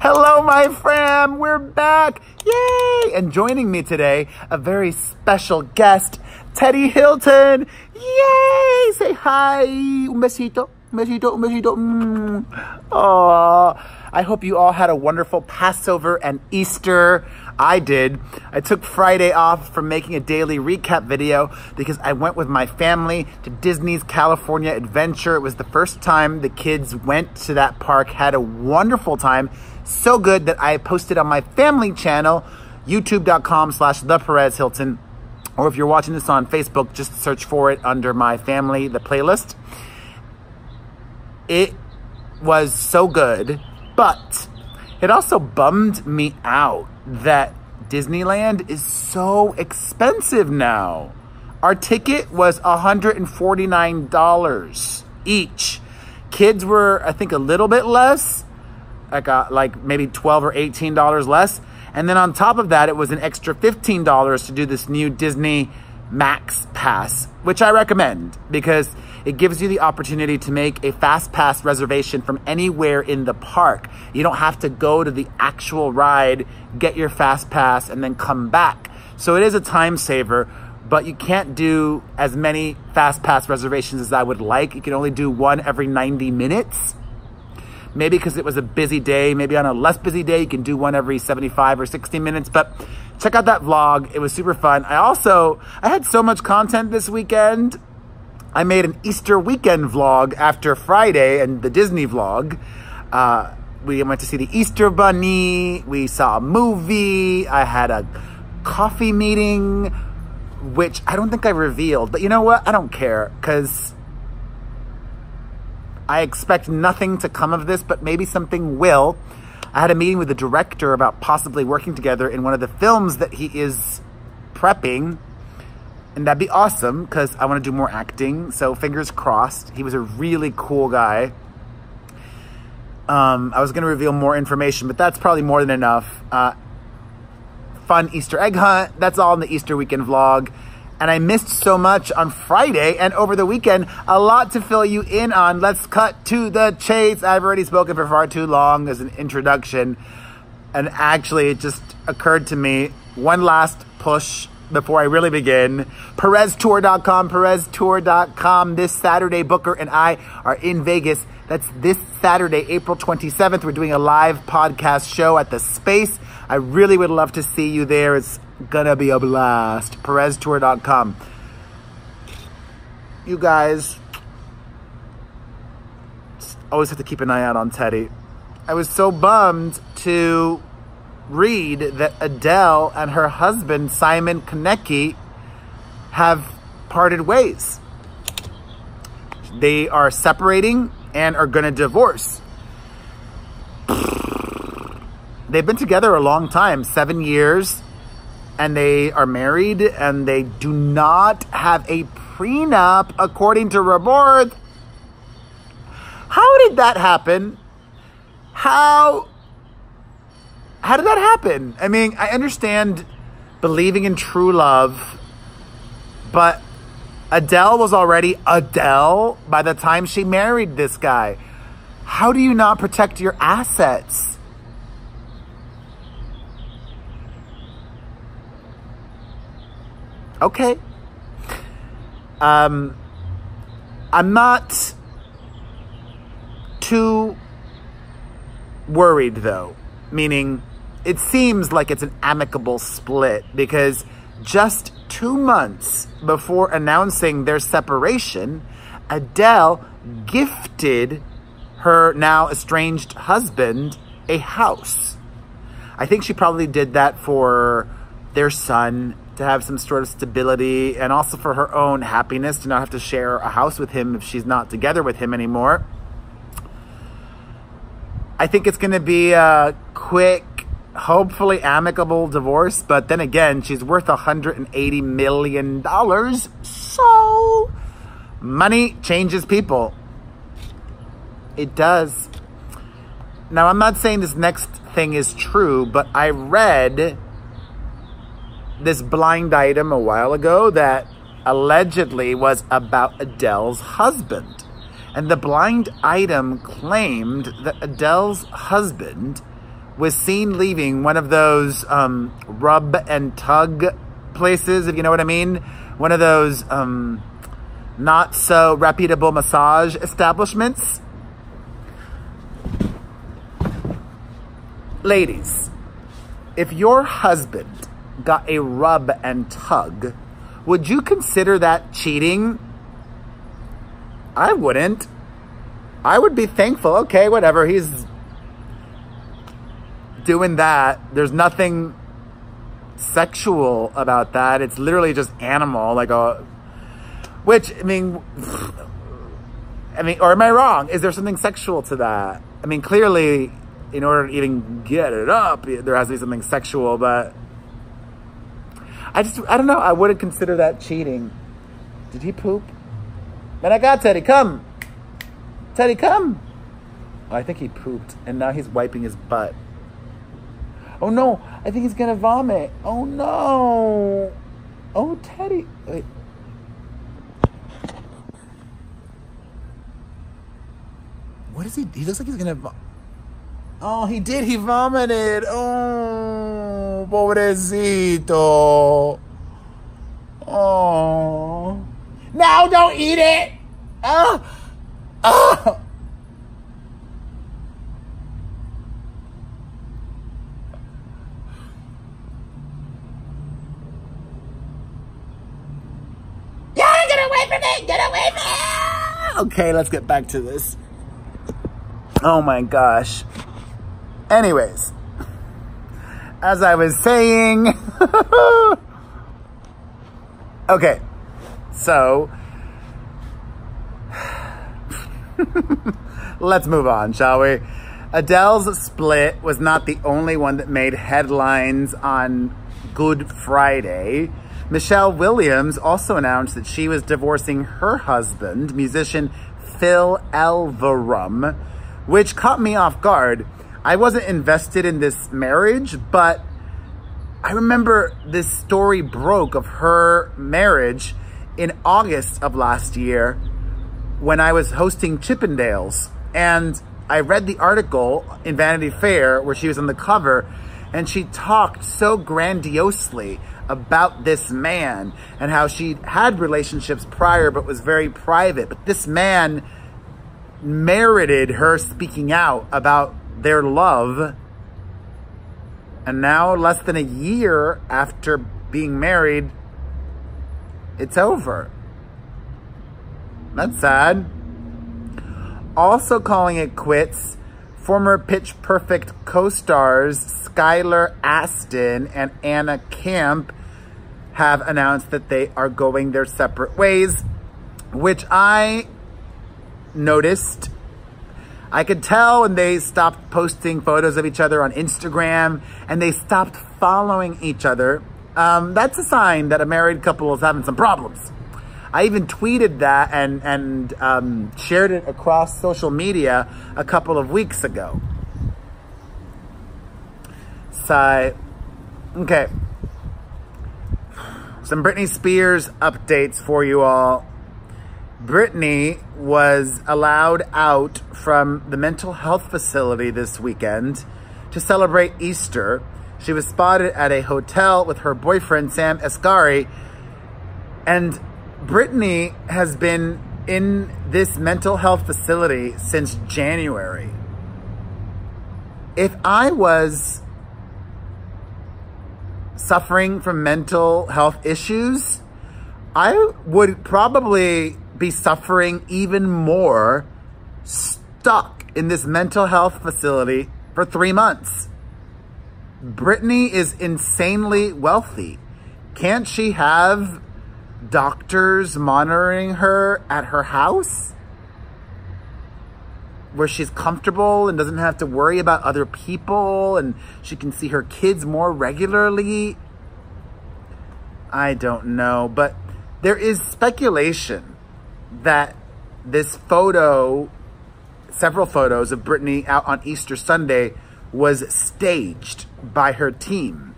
Hello, my fam. We're back. Yay! And joining me today, a very special guest, Teddy Hilton. Yay! Say hi. Un besito. Un besito. Un besito. Aww. I hope you all had a wonderful Passover and Easter. I did. I took Friday off from making a daily recap video because I went with my family to Disney's California Adventure. It was the first time the kids went to that park, had a wonderful time. So good that I posted on my family channel, youtube.com/theperezhilton. Or if you're watching this on Facebook, just search for it under my family, the playlist. It was so good, but it also bummed me out that Disneyland is so expensive now. Our ticket was $149 each. Kids were, I think, a little bit less, like maybe $12 or $18 less. And then on top of that, it was an extra $15 to do this new Disney Max Pass, which I recommend because it gives you the opportunity to make a fast pass reservation from anywhere in the park. You don't have to go to the actual ride, get your fast pass, and then come back. So it is a time saver, but you can't do as many fast pass reservations as I would like. You can only do one every 90 minutes. Maybe because it was a busy day, maybe on a less busy day, you can do one every 75 or 60 minutes, but check out that vlog. It was super fun. I had so much content this weekend. I made an Easter weekend vlog after Friday and the Disney vlog. We went to see the Easter Bunny. We saw a movie. I had a coffee meeting, which I don't think I revealed. But you know what? I don't care because I expect nothing to come of this, but maybe something will. I had a meeting with the director about possibly working together in one of the films that he is prepping. And that'd be awesome because I want to do more acting. So fingers crossed. He was a really cool guy. I was going to reveal more information, but that's probably more than enough. Fun Easter egg hunt. That's all in the Easter weekend vlog. And I missed so much on Friday and over the weekend. A lot to fill you in on. Let's cut to the chase. I've already spoken for far too long as an introduction. And actually, it just occurred to me, one last push before I really begin. PerezTour.com. This Saturday, Booker and I are in Vegas. That's this Saturday, April 27th. We're doing a live podcast show at the Space. I really would love to see you there. It's gonna be a blast. PerezTour.com. You guys always have to keep an eye out on Teddy. I was so bummed to read that Adele and her husband, Simon Konecki, have parted ways. They are separating and are gonna divorce. They've been together a long time, 7 years, and they are married, and they do not have a prenup, according to reports. How did that happen? How did that happen? I mean, I understand believing in true love, but Adele was already Adele by the time she married this guy. How do you not protect your assets? Okay. I'm not too worried though, meaning it seems like it's an amicable split because just 2 months before announcing their separation, Adele gifted her now estranged husband a house. I think she probably did that for their son to have some sort of stability and also for her own happiness to not have to share a house with him if she's not together with him anymore. I think it's going to be a quick, hopefully amicable divorce, but then again, she's worth $180 million. So money changes people. It does. Now, I'm not saying this next thing is true, but I read this blind item a while ago that allegedly was about Adele's husband. And the blind item claimed that Adele's husband was seen leaving one of those rub and tug places, if you know what I mean. One of those not so reputable massage establishments. Ladies, if your husband got a rub and tug, would you consider that cheating? I wouldn't. I would be thankful. Okay, whatever. He's doing that. There's nothing sexual about that. It's literally just animal, like a, which, I mean, or am I wrong? Is there something sexual to that? I mean, clearly, in order to even get it up, there has to be something sexual, but I don't know. I wouldn't consider that cheating. Did he poop? Man, I got Teddy, come. Teddy, come. Oh, I think he pooped, and now he's wiping his butt. Oh, no. I think he's going to vomit. Oh, no. Oh, Teddy. Wait. What is he? He looks like he's going to... Oh, he did. He vomited. Oh, pobrecito. Oh. No, don't eat it. Oh. Oh. Yeah, get away from it. Get away from it. Okay, let's get back to this. Oh my gosh. Anyways, as I was saying, okay, so let's move on, shall we? Adele's split was not the only one that made headlines on Good Friday. Michelle Williams also announced that she was divorcing her husband, musician Phil Elverum, which caught me off guard. I wasn't invested in this marriage, but I remember this story broke of her marriage in August of last year when I was hosting Chippendales. And I read the article in Vanity Fair where she was on the cover, and she talked so grandiosely about this man and how she had relationships prior but was very private. But this man merited her speaking out about their love, and now less than a year after being married, it's over. That's sad. Also calling it quits, former Pitch Perfect co-stars SKYLER Astin and Anna Camp have announced that they are going their separate ways, which I noticed. I could tell when they stopped posting photos of each other on Instagram and they stopped following each other. That's a sign that a married couple is having some problems. I even tweeted that and shared it across social media a couple of weeks ago. So, okay. Some Britney Spears updates for you all. Britney was allowed out from the mental health facility this weekend to celebrate Easter. She was spotted at a hotel with her boyfriend, Sam Asghari, and Britney has been in this mental health facility since January. If I was suffering from mental health issues, I would probably be suffering even more, stuck in this mental health facility for 3 months. Britney is insanely wealthy. Can't she have doctors monitoring her at her house where she's comfortable and doesn't have to worry about other people and she can see her kids more regularly? I don't know, but there is speculation that this photo, several photos of Britney out on Easter Sunday, was staged by her team.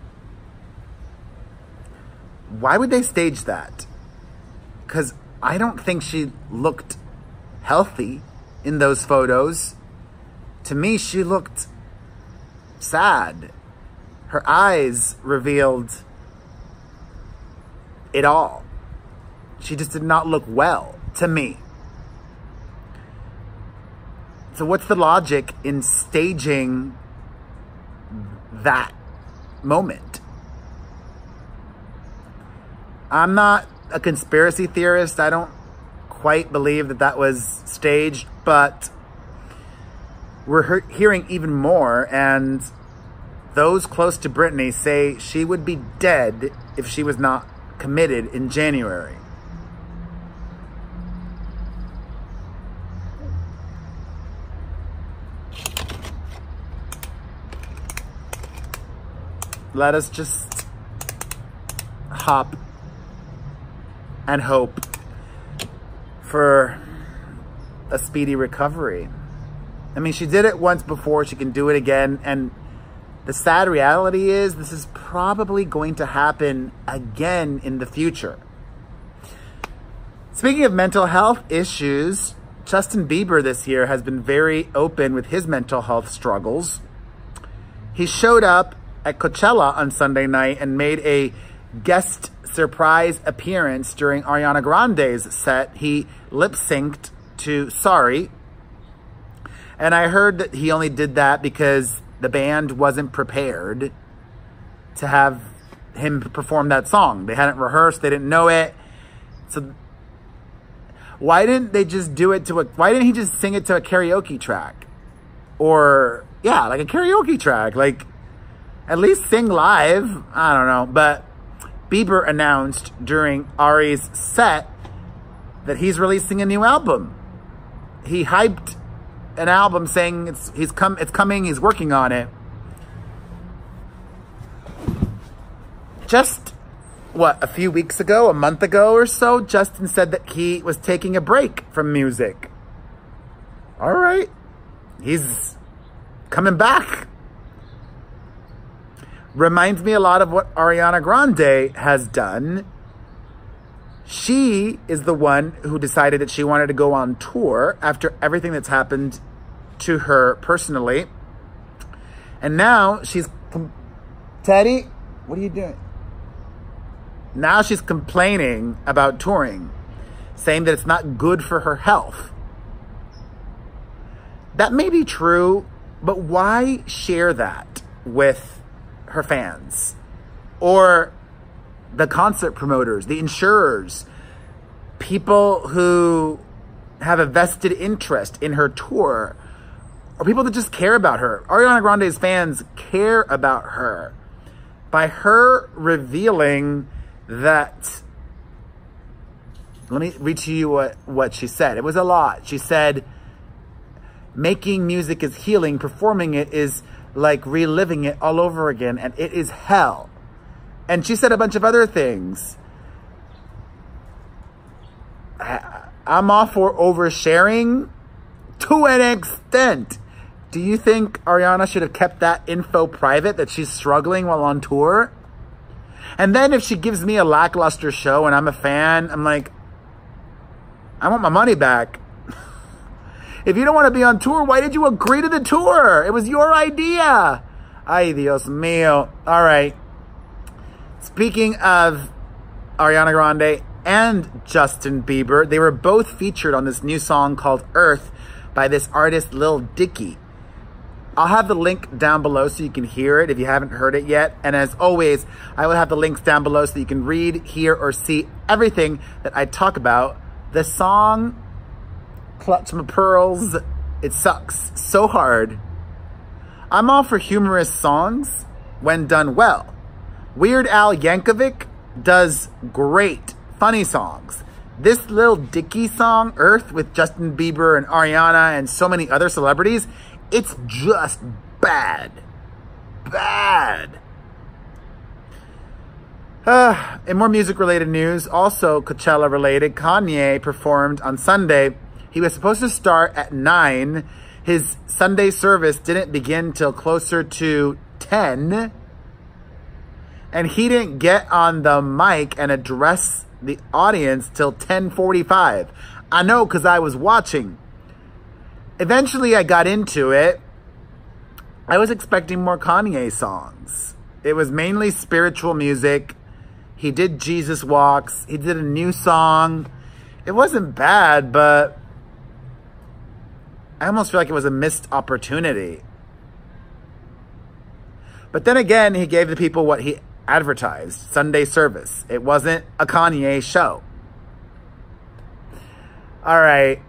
Why would they stage that? Because I don't think she looked healthy in those photos. To me, she looked sad. Her eyes revealed it all. She just did not look well, to me. So what's the logic in staging that moment? I'm not a conspiracy theorist. I don't quite believe that that was staged, but we're hearing even more, and those close to Britney say she would be dead if she was not committed in January. Let us just hop and hope for a speedy recovery. I mean, she did it once before, she can do it again, and the sad reality is this is probably going to happen again in the future. Speaking of mental health issues, Justin Bieber this year has been very open with his mental health struggles. He showed up at Coachella on Sunday night and made a guest surprise appearance during Ariana Grande's set. He lip-synced to Sorry. And I heard that he only did that because the band wasn't prepared to have him perform that song. They hadn't rehearsed, they didn't know it. So why didn't they just do it to why didn't he just sing it to a karaoke track? Or, yeah, like a karaoke track. Like, at least sing live. I don't know. But Bieber announced during Ari's set that he's releasing a new album. He hyped an album saying it's coming, he's working on it. Just, what, a few weeks ago, a month ago or so, Justin said that he was taking a break from music. All right. He's coming back. Reminds me a lot of what Ariana Grande has done. She is the one who decided that she wanted to go on tour after everything that's happened to her personally. And now she's... Teddy, what are you doing? Now she's complaining about touring, saying that it's not good for her health. That may be true, but why share that with her fans or the concert promoters, the insurers, people who have a vested interest in her tour, or people that just care about her? Ariana Grande's fans care about her. By her revealing that, let me read to you what she said. It was a lot. She said, making music is healing, performing it is like reliving it all over again, and it is hell. And she said a bunch of other things. I'm all for oversharing to an extent. Do you think Ariana should have kept that info private, that she's struggling while on tour? And then if she gives me a lackluster show and I'm a fan, I'm like, I want my money back. If you don't want to be on tour, why did you agree to the tour? It was your idea. Ay, Dios mío. All right. Speaking of Ariana Grande and Justin Bieber, they were both featured on this new song called Earth by this artist, Lil Dicky. I'll have the link down below so you can hear it if you haven't heard it yet. And as always, I will have the links down below so you can read, hear, or see everything that I talk about. The song, Clutch My Pearls, it sucks so hard. I'm all for humorous songs when done well. Weird Al Yankovic does great funny songs. This Lil Dicky song, Earth, with Justin Bieber and Ariana and so many other celebrities, it's just bad. Bad. In more music-related news, also Coachella-related, Kanye performed on Sunday. He was supposed to start at 9. His Sunday service didn't begin till closer to 10. And he didn't get on the mic and address the audience till 10:45. I know, because I was watching. Eventually, I got into it. I was expecting more Kanye songs. It was mainly spiritual music. He did Jesus Walks. He did a new song. It wasn't bad, but I almost feel like it was a missed opportunity. But then again, he gave the people what he advertised, Sunday service. It wasn't a Kanye show. All right.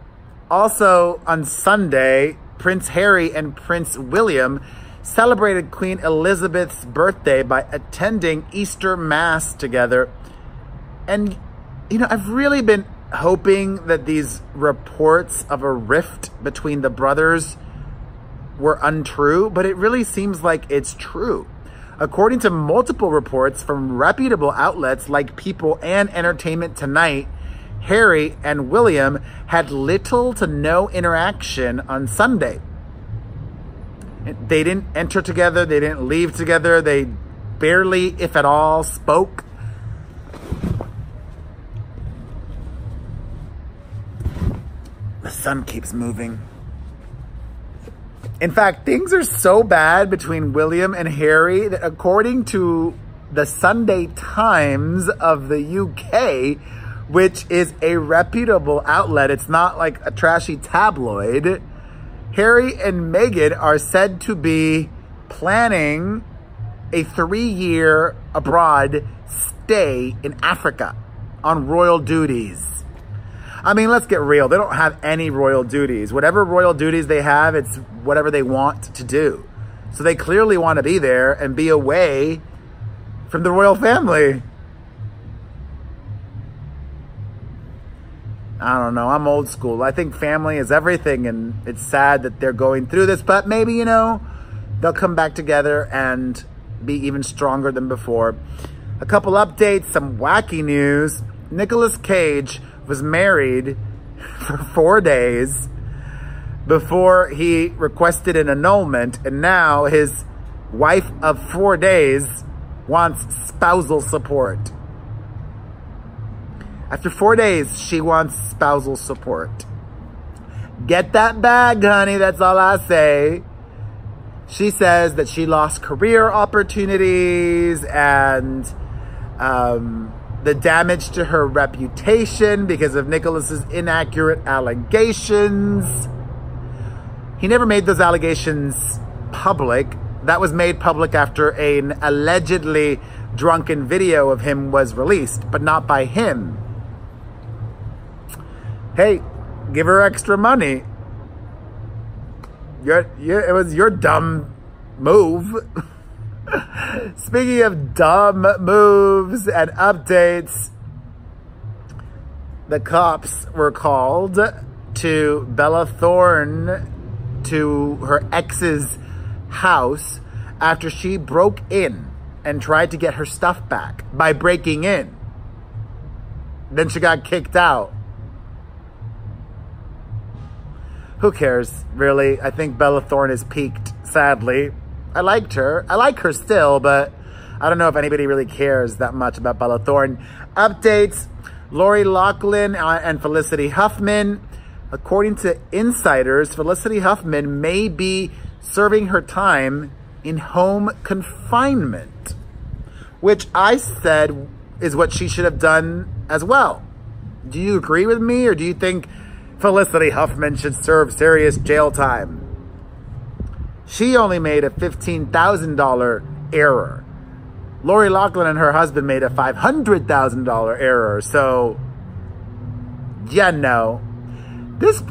Also on Sunday, Prince Harry and Prince William celebrated Queen Elizabeth's birthday by attending Easter Mass together. And, you know, I've really been hoping that these reports of a rift between the brothers were untrue, but it really seems like it's true. According to multiple reports from reputable outlets like People and Entertainment Tonight, Harry and William had little to no interaction on Sunday. They didn't enter together. They didn't leave together. They barely, if at all, spoke. The sun keeps moving. In fact, things are so bad between William and Harry that according to the Sunday Times of the UK, which is a reputable outlet, it's not like a trashy tabloid, Harry and Meghan are said to be planning a 3-year abroad stay in Africa on royal duties. I mean, let's get real. They don't have any royal duties. Whatever royal duties they have, it's whatever they want to do. So they clearly want to be there and be away from the royal family. I don't know. I'm old school. I think family is everything, and it's sad that they're going through this, but maybe, you know, they'll come back together and be even stronger than before. A couple updates, some wacky news. NICOLAS CAGE was married for 4 days before he requested an annulment, and now his wife of 4 days wants spousal support. After 4 days, she wants spousal support. Get that bag, honey. That's all I say. She says that she lost career opportunities and the damage to her reputation because of Nicolas's inaccurate allegations. He never made those allegations public. That was made public after an allegedly drunken video of him was released, but not by him. Hey, give her extra money. It was your dumb move. Speaking of dumb moves and updates, the cops were called to Bella Thorne, to her ex's house, after she broke in and tried to get her stuff back by breaking in. Then she got kicked out. Who cares, really? I think Bella Thorne is peaked, sadly. I liked her. I like her still, but I don't know if anybody really cares that much about Bella Thorne. Updates, LOUGHLIN and Felicity Huffman. According to insiders, Felicity Huffman may be serving her time in home confinement, which I said is what she should have done as well. Do you agree with me, or do you think Felicity Huffman should serve serious jail time? She only made a $15,000 error. Lori Loughlin and her husband made a $500,000 error. So, yeah, no. This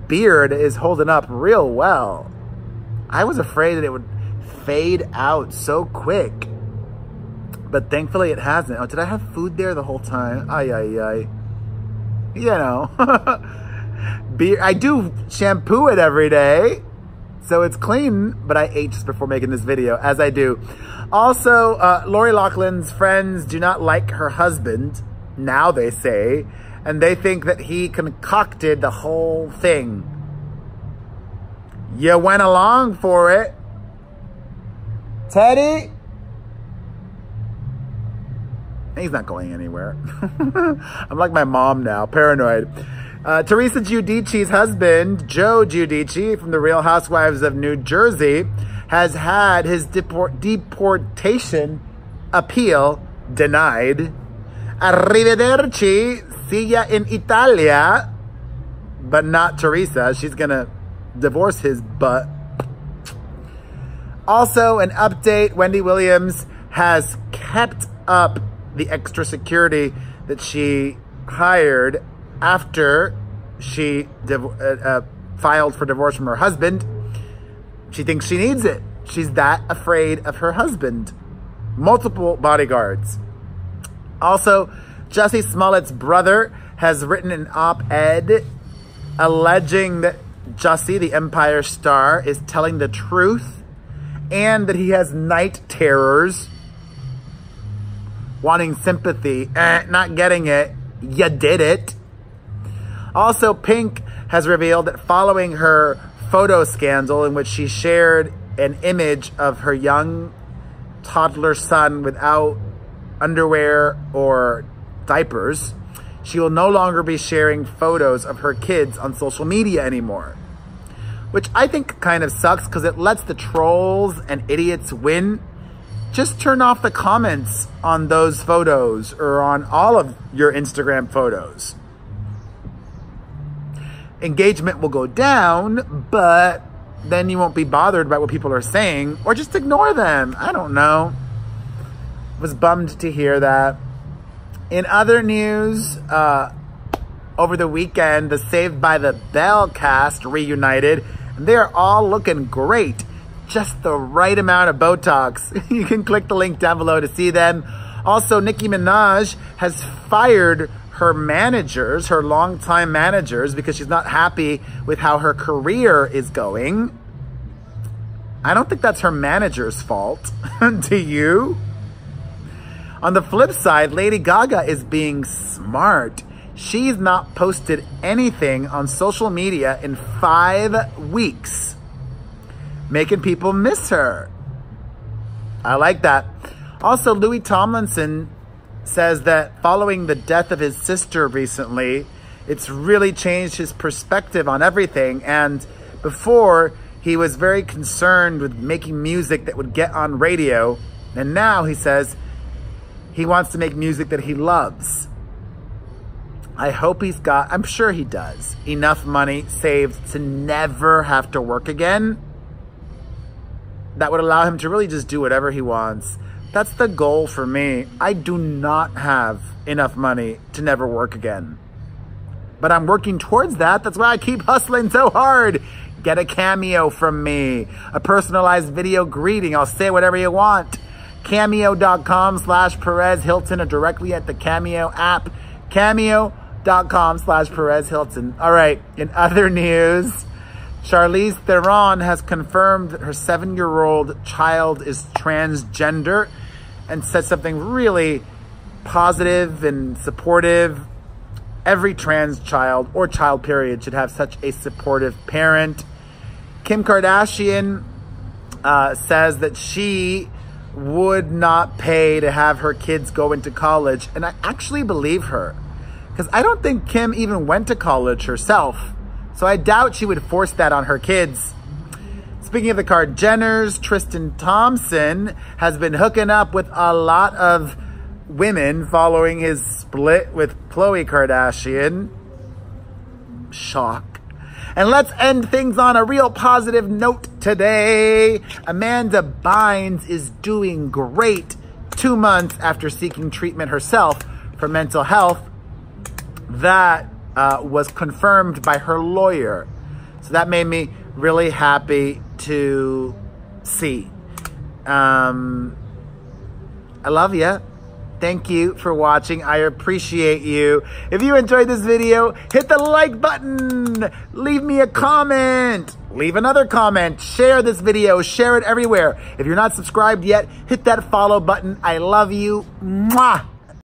beard is holding up real well. I was afraid that it would fade out so quick. But thankfully it hasn't. Oh, did I have food there the whole time? Ay, ay, ay. You know. I do shampoo it every day, so it's clean, but I ate just before making this video, as I do. Also, Lori Loughlin's friends do not like her husband, now they say, and they think that he concocted the whole thing. You went along for it. Teddy? He's not going anywhere. I'm like my mom now, paranoid. Teresa Giudice's husband, Joe Giudice, from the Real Housewives of New Jersey, has had his deportation appeal denied. Arrivederci, see ya in Italia. But not Teresa. She's gonna divorce his butt. Also, an update, Wendy Williams has kept up the extra security that she hired after she filed for divorce from her husband. She thinks she needs it. She's that afraid of her husband. Multiple bodyguards. Also, Jussie Smollett's brother has written an op-ed alleging that Jussie, the Empire star, is telling the truth and that he has night terrors, wanting sympathy, not getting it. You did it. Also, Pink has revealed that following her photo scandal in which she shared an image of her young toddler son without underwear or diapers, she will no longer be sharing photos of her kids on social media anymore. Which I think kind of sucks because it lets the trolls and idiots win. Just turn off the comments on those photos or on all of your Instagram photos. Engagement will go down, but then you won't be bothered by what people are saying, or just ignore them. I don't know. Was bummed to hear that. In other news, over the weekend, the Saved by the Bell cast reunited, and they're all looking great. Just the right amount of Botox. You can click the link down below to see them. Also, Nicki Minaj has fired her managers, her longtime managers, because she's not happy with how her career is going. I don't think that's her manager's fault. Do you? On the flip side, Lady Gaga is being smart. She's not posted anything on social media in 5 weeks, making people miss her. I like that. Also, Louis Tomlinson says that following the death of his sister recently, it's really changed his perspective on everything. And before, he was very concerned with making music that would get on radio. And now he says he wants to make music that he loves. I hope he's got, I'm sure he does, enough money saved to never have to work again. That would allow him to really just do whatever he wants. That's the goal for me. I do not have enough money to never work again. But I'm working towards that. That's why I keep hustling so hard. Get a cameo from me. A personalized video greeting. I'll say whatever you want. Cameo.com/Perez Hilton or directly at the Cameo app. Cameo.com/Perez Hilton. All right, in other news, CHARLIZE THERON has confirmed that her 7-year-old child is transgender and said something really positive and supportive. Every trans child, or child period, should have such a supportive parent. Kim Kardashian says that she would not pay to have her kids go into college. And I actually believe her, because I don't think Kim even went to college herself. So I doubt she would force that on her kids. Speaking of the Kardashians, Tristan Thompson has been hooking up with a lot of women following his split with Khloe Kardashian. Shock. And let's end things on a real positive note today. Amanda Bynes is doing great 2 months after seeking treatment herself for mental health. That was confirmed by her lawyer. So that made me really happy to see. I love you. Thank you for watching. I appreciate you. If you enjoyed this video, hit the like button. Leave me a comment. Leave another comment. Share this video. Share it everywhere. If you're not subscribed yet, hit that follow button. I love you. Mwah.